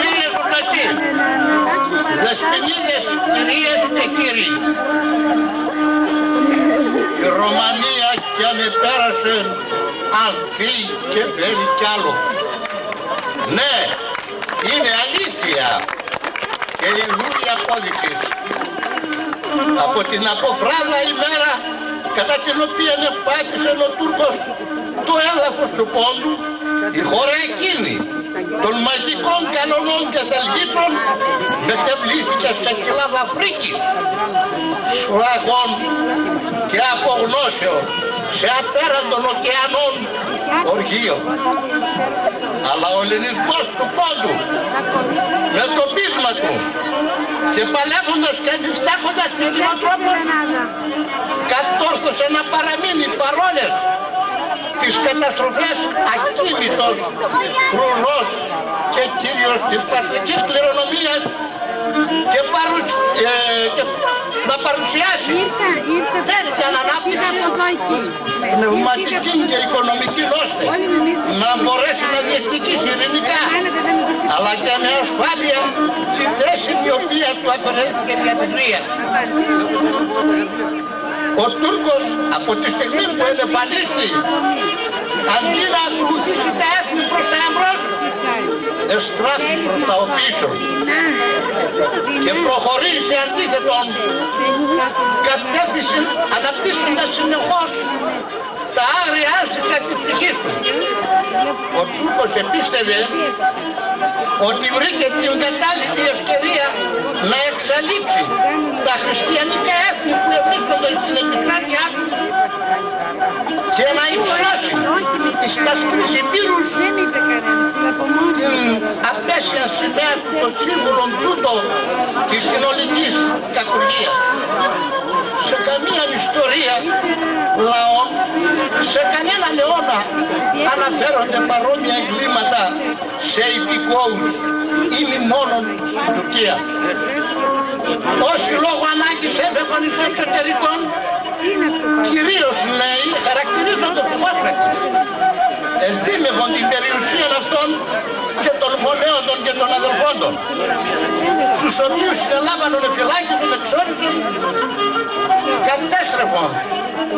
Κύριε Ζουρνατσί, δεσποινίδες, κυρίες και κύριοι, η Ρωμανία κι αν επέρασε ανθεί και φέρει κι άλλο. Ναι, είναι αλήθεια και η δούλη απόδειξη. Από την αποφράδα ημέρα κατά την οποία πάτησε ο Τούρκος το έδαφος του Πόντου, η χώρα εκείνη των μαγικών κανονών και θελγίτσων μετεβλήθηκε σε κοιλάδα φρίκης, σφραγών και απογνώσεων, σε απέραντων ωκεανών οργείων. Αλλά ο ελληνισμός του Πόντου με το πείσμα του και παλεύοντας και αντιστάκοντας την κοινοτρόπους κατόρθωσε να παραμείνει παρόλες τις καταστροφές ακίνητος, φρουρός και κύριος της πατρικής κληρονομίας και να παρουσιάσει τέτοια ανάπτυξη πνευματική και οικονομική ώστε να μπορέσει να διεκδικήσει ειρηνικά αλλά και με ασφάλεια τη θέση η οποία του αφαιρέθηκε δια της βίας. Ο Τούρκος από τη στιγμή που ελεφανίστη αντί να ακολουθήσει τα έθνη προς τα εμπρός εστράφει προς τα οπίσω και προχωρεί σε αντίθετον κατεύθυνση αναπτύσσοντας συνεχώς τα άγρια άσυχα της ψυχής του. Ο Τούρκος επίστευε ότι βρήκε την κατάλληλη ευκαιρία να εξαλείψει τα χριστιανικά έθνη που ευρίσκονται στην επικράτειά του και να υψώσει στις τρεις υπήρους την απέσια σημαία του το σύμβολο τούτο της συνολικής κακουργίας. Σε καμία ιστορία λαών, σε κανέναν αιώνα αναφέρονται παρόμοια εγκλήματα σε υπηκόους ή μη μόνον στην Τουρκία. Όσοι λόγω ανάγκης έφευγαν στο εξωτερικό, κυρίως νέοι, χαρακτηρίζονται φυγόστρακοι. Ενδύμευαν την περιουσία αυτών και των γονέων και των αδελφών των, τους οποίους συνελάβανον, εφυλάκισαν, εξόρισαν, κατέστρεφαν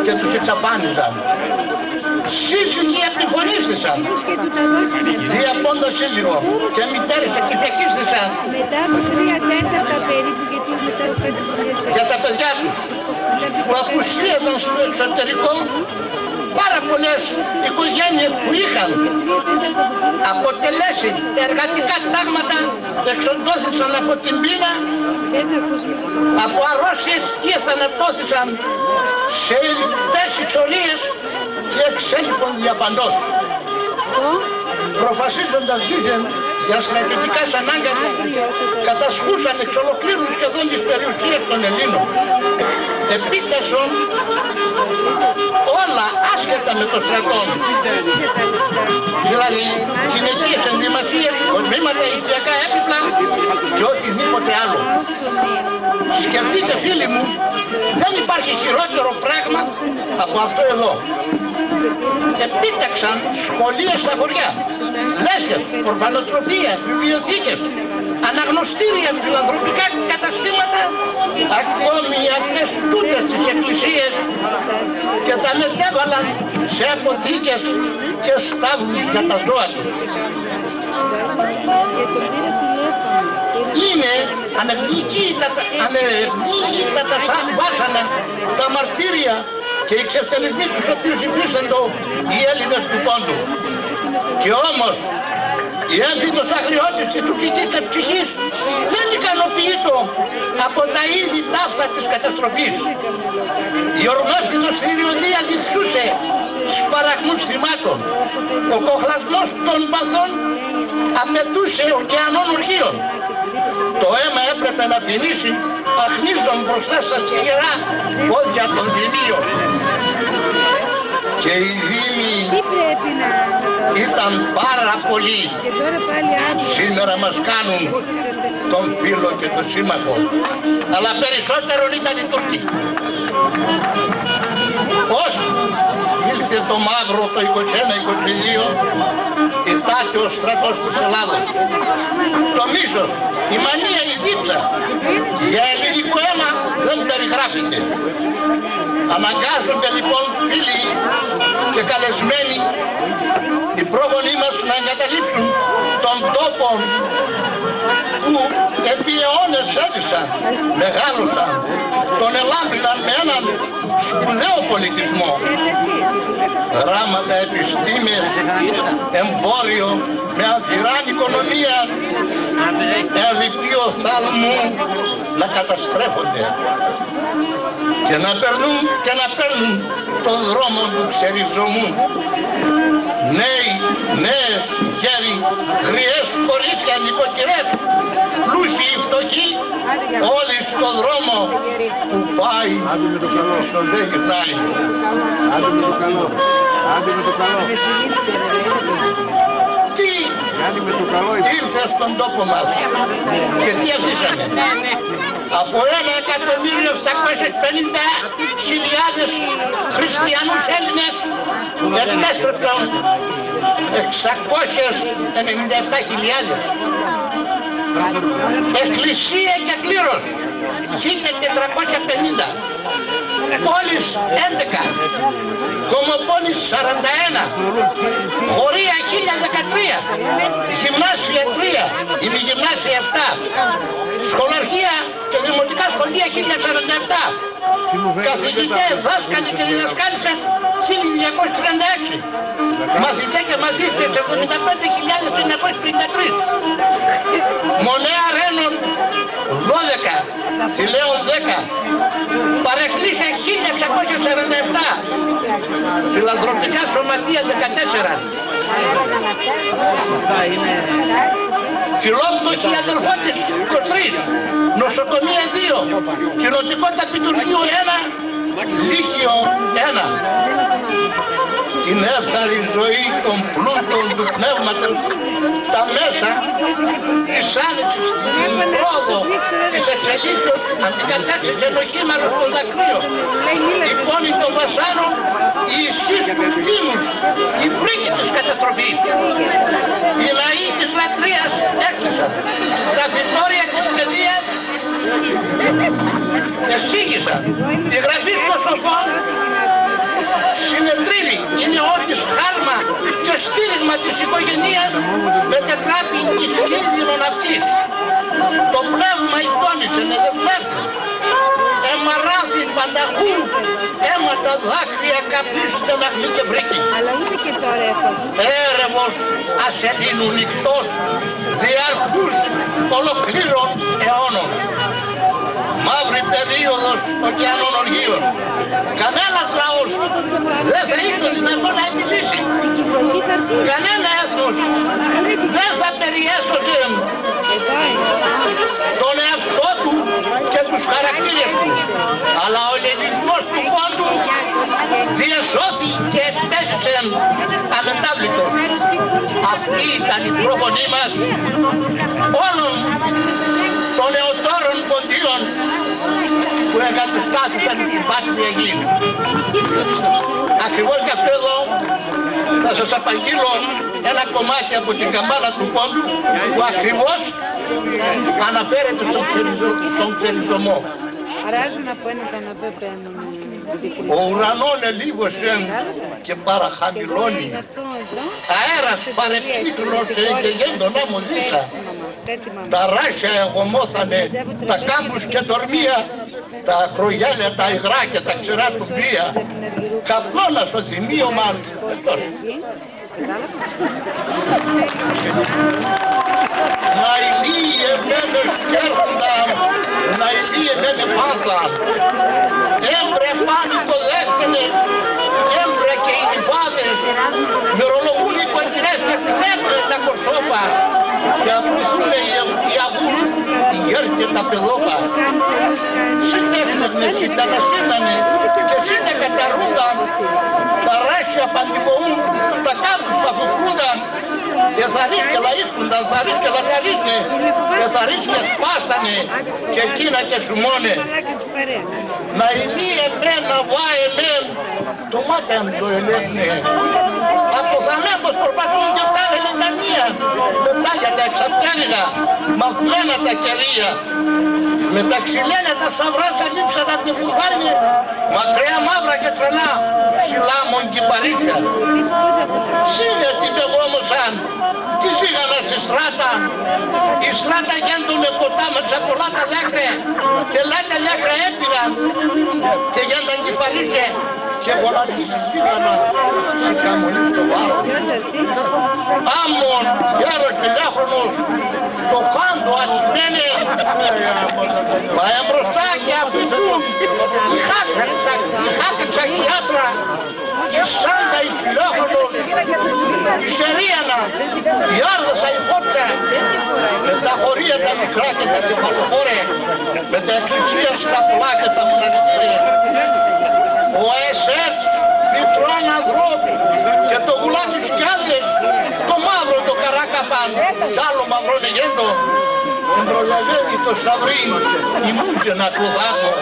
και τους εξαφάνιζαν. Σύζυγοι επιχωνίστησαν, διαπώντας σύζυγων και μητέρες εκυφιακίστησαν για τα παιδιά τους που απουσίαζαν στο εξωτερικό. Πάρα πολλές οικογένειες που είχαν αποτελέσει τα εργατικά τάγματα εξοντώθησαν από την πείνα, από αρρώσιες ή θανατώθησαν σε ειρητές εξορίες και εξέλιπων διαπαντός. Προφασίζοντας δίθεν για στρατιωτικές ανάγκες, κατασχούσαν εξ ολοκλήρου σχεδόν τις περιουσίες των Ελλήνων. Επίτασον όλα άσχετα με το στρατό. Δηλαδή γυναικείες ενδυμασίες, κοσμήματα, οικιακά έπιπλα και οτιδήποτε άλλο. Σκεφτείτε φίλοι μου, δεν υπάρχει χειρότερο πράγμα από αυτό εδώ. Επίταξαν σχολεία στα χωριά, λέσχες, ορφανοτροφία, βιβλιοθήκες, αναγνωστήρια, φιλανθρωπικά καταστήματα, ακόμη αυτές τούτες τις εκκλησίες και τα μετέβαλαν σε αποθήκες και στάβλους για τα ζώα τους. Είναι ανεπδιήγητα τα βάσανα, τα μαρτύρια και οι εξευτελισμοί τους οποίους υπήρξαντο οι Έλληνες του Πόντου. Και όμως η έμφυτος αγριώτης της τουρκικής ψυχής δεν ικανοποιείτο από τα είδη ταύτα της καταστροφής. Η ορμάφητος θηριωδία διψούσε σπαραγμούς θυμάτων. Ο κοχλασμός των παθών απαιτούσε ωκεανών οργείων. Το αίμα έπρεπε να φινήσει αχνίζον μπροστά στα σιγερά πόδια των δημίων. Και οι δήμοι ήταν πάρα πολλοί. Σήμερα μας κάνουν τον φίλο και τον σύμμαχο. Αλλά περισσότερον ήταν οι Τούρκοι. Ως ήλθε το μαύρο το 21-22, ητάται ο στρατός της Ελλάδος. Το μίσος, η μανία, η δίψα για ελληνικό αίμα δεν περιγράφεται. Αναγκάζονται λοιπόν φίλοι και καλεσμένοι οι πρόγονοί μας να εγκαταλείψουν τον τόπο που επί αιώνες έζησαν, μεγάλωσαν, τον ελάμπρυναν με έναν σπουδαίο πολιτισμό. Γράμματα, επιστήμες, εμπόριο, με ανθυράν οικονομία, ερειπείο θάλμου να καταστρέφονται και να παίρνουν το δρόμο του ξεριζωμού. Νέοι, νέες, γέροι, γριές, κορίτσια, νοικοκυρές, πλούσιοι, φτωχοί, όλοι στο δρόμο που πάει και πίσω δεν γυρνάει. Τι ήρθε στον τόπο μας και τι αφήσαμε? Από 1.750.000 χριστιανούς Έλληνες επέστρεψαν 697.000. Εκκλησία και κλήρος 1.450. Πόλεις 11, κομμοπόλεις 41, χωρία 1013, γυμνάσια 3, ημιγυμνάσια 7, σχολαρχία και δημοτικά σχολεία 1047, καθηγητές, δάσκαλοι και διδασκάλισσες 1236, μαθητές και μαθήτριες 75.953, μονέα Ρένων 12, Θηλαίων 10, παρεκκλήσια 1647, φιλανθρωπικά σωματεία 14, φιλόπτωχοι αδελφότες 23, νοσοκομεία 2, κοινοτικό ταπειτουργείο 1, λύκειο 1. Την εύκολη ζωή των πλούτων του πνεύματος, τα μέσα της άνοιξης, την πρόοδο της εξελίξεως αντικατάστησε ενοχήμαρος των δακρύων, η πόνη των βασάνων, η ισχύς του κτίνους, η φρίκη της καταστροφής. Οι λαοί της λατρείας έκλεισαν, τα φυτόρια της παιδείας εσύγησαν, η γραφή των σοφών συνετρίβει, είναι ό,τι χάρμα και στήριγμα της οικογενείας μετετράπει εις κλείδινο ναυτής. Το πνεύμα εικόνησε, εδευνεύθη, εμαράθη πανταχού, αίματα, δάκρυα, καπνί, στεναχμή και βρήκη. Έρευος ασελήνου νυχτός, διαρκούς ολοκλήρων αιώνων. Μαύρη περίοδος ωκεανών οργείων. Κανένας λαός δεν θα είχε δυνατόν να επιζήσει. Κανένα έθνος δεν θα περιέσωσε τον εαυτό του και τους χαρακτήρες του. Αλλά ο ελληνισμός του πόντου διεσώθη και επέζησε αμετάβλητος. Αυτοί ήταν οι πρόγονοί μας όλων των νεωτόρων ποντίων που εγκαταστάθηκαν στην Πάτρια Γη. Ακριβώς γι' αυτό εδώ θα σας απαγγείλω ένα κομμάτι από την καμπάνα του πόντου που ακριβώς αναφέρεται στον ξεριζωμό. Ο ουρανόν ελίγωσε και παραχαμηλώνει. Αέρας παρεπλήκλωσε και γέντον άμμο δίσα. Τα ράσια εγωμόθανε, τα κάμπους και τορμία, τα ακρογιάλια, τα υγρά και τα ξερά του μπία. Καπνώνα στο θυμίωμα. Να ηλύει εμένε σκέρχοντα, να ηλύει εμένε πάθα. Έμπρε πάνικο δέχτενες, έμπρε και οι νυφάδες, μυρολογούν οι κοκκινές και κλέβουν τα κορσόπα και ακούσουνε οι αγούρους, οι γέροι και τα παιδόπα. Συντέχνευνες, συντανασύνανε και σύτε καταρούνταν, τα ράσια παντιβοούν, τα κάμπους παφουκούνταν, εθαρείς και λαΐσκουνταν, θαρείς και λαταρίσνε, εθαρείς και σπάστανε και εκείνα και σουμώνε. Να ηλύει εμένα, βά εμέν, το μάτι μου το ελέγχνε. Από θαμέμπος προσπαθούν και φτάνε λετανία. Μετά για τα εξαπτέρυγα, μαθμένα τα κερία. Με τα ξυλένια τα σταυρά σας λείψαν απ' την κουβάλια. Μακριά μαύρα και τρανά, ψηλά μογκυπαρίσια. Σύνε την πεγόμωσαν, τι ζήγανα στη στράτα. Η στράτα γέντουνε ποτά μέσα πολλά τα δάκρυα. Και λάτα δάκρυα έπηγαν και γένταν κυπαρίσια. Και γονατίσεις φύγανα σε καμονή στο βάρος. Άμμον, γέρος ηλέχρονος, το κάντο ασημένε. Πάει μπροστά και ακουθούν η χάκα τσακιάτρα, η σάντα η φιλόχρονος, η σερίανα, η άρδασα η φώτια, με τα χωρία τα μικρά και τα κεφαλοχώρια, με τα εκκλησία στα πολλά και τα μοναστήρια. Ο ΕΣΕΤ φυτρών ανθρώπους και το γουλά τους σκιάδες, το μαύρο το καράκαπαν, κι άλλο μαυρό νεγέντο, δεν προλαβαίνει το σταυρί, η μουσιανα κλωδάτο,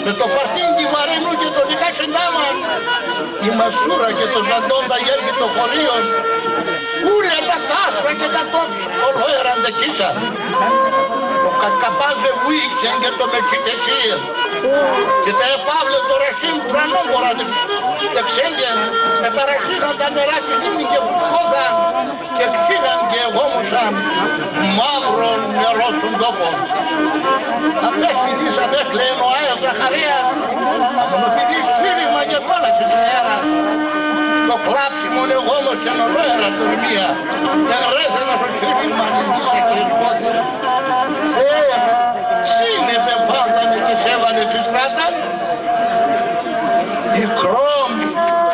με το παρτίν τη βαρενού και το νικάτσεντάμαν, η μασούρα και το ζαντόν τα γέργη το χωρίος, ούλια τα κάστρα και τα τόψ, όλο έραντε κίσα. Το κακαπάζε βουίξεν και το μετσικεσίεν. Και τα επάβλε το ρεσίμ τρανόν μποράνε εξέγγεν. Με τα ρεσίγαν τα νερά την ύμνη και φουσκώδαν και ξύγαν και εγόμωσαν μαύρο νερό στον τόπο. Απέφιδίσαν έκλαιεν ο Άιος Ζαχαρίας, αμονοφιδείς σύριγμα και κόλαξε σε αέρα. Το κλάψιμο εγόμωσαν ολόερα τουρμία. Εγρέθαινα στο σύριγμα νηδίσε και εσκώθη. Θεέ, σύνε πεμφάνθανε και σέβανε τη στράτα. Η κρόμ,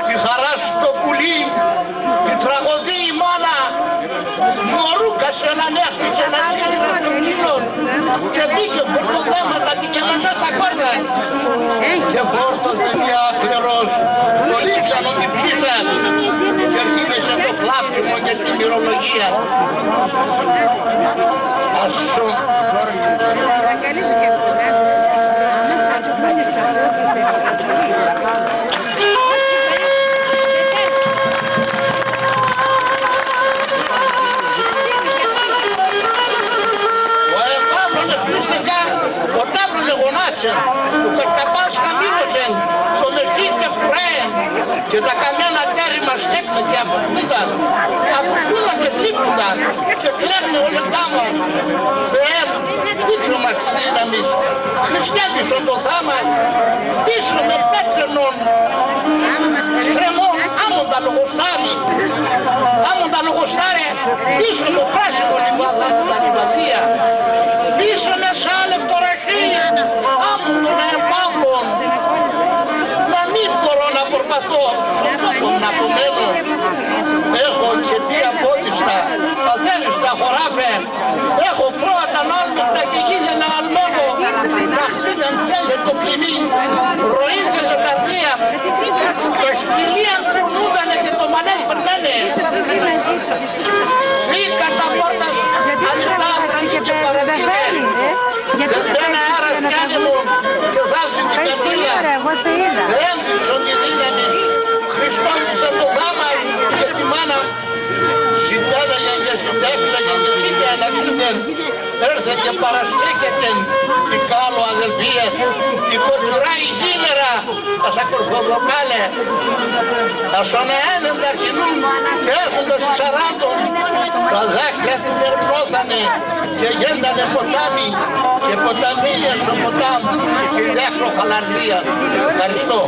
τη χαρά στο πουλί, τη τραγωδή η μάνα, μωρούκα σε έναν έχτισε ένα σύνυρα των τσίνων και μπήκε φορτοδέματα και μαντζά στα κόρδα. Και φόρτωσε μια κλερός, το λείψαν ότι ψήσαν και αρχίνησε το κλάψιμο και τη μυρολογία. Ασο. Το καρκαπάς χαμήλωσεν, το μερσί και φρέν και τα καμένα τέρι μας στέκνε και αφουκούνταν και θλίπνονταν και κλαίγνε όλα τα μας. Θεέ μου, δείξω μας τη δύναμη, χριστιάτισον το θάμας, πίσω με πέτρενον, θρεμόν, άμον τα λογοστάρι, πίσω με πράσινο λιβάδα μου τα λιβαδία, πίσω με σάλευτο ρεσί, άμον τον Παύλων, να μην μπορώ να προπατώ στον τόπο να απομένω. Έχω τσεπή απότιστα, παθέριστα χωράφε, έχω πρόβατα νάλμιχτα και γίδια αλμέγω, ταχτήναν θέλε το πλημί, ροήζε λεταρνία, το σκυλίαν κουρνούντανε και το μανέν περνάνε. Φύγα τα πόρτας ανοιχτά και παρατήρε. Δεν μπαίνε άρα σκιάνι μου και ζάζουν την καρδία. Διένδυξον τη δύναμη, Χριστόφισαν το θάμας και τη μάνα. Συντέλεγεν και συντέκλεγεν και σύμπιαν αξίδεν. Έρθε και παραστέκετεν η κάλο αδελφία, η κοκκυρά η γήμερα, τα σακορφοβοκάλε. Τα σονεένεν τα αρχινούν και έρχοντας στους 40, τα δάκρυα την ερμηνώθανε και γέντανε ποτάμι και ποταμίες στο ποτάμι και δάκρο χαλαρδία. Ευχαριστώ.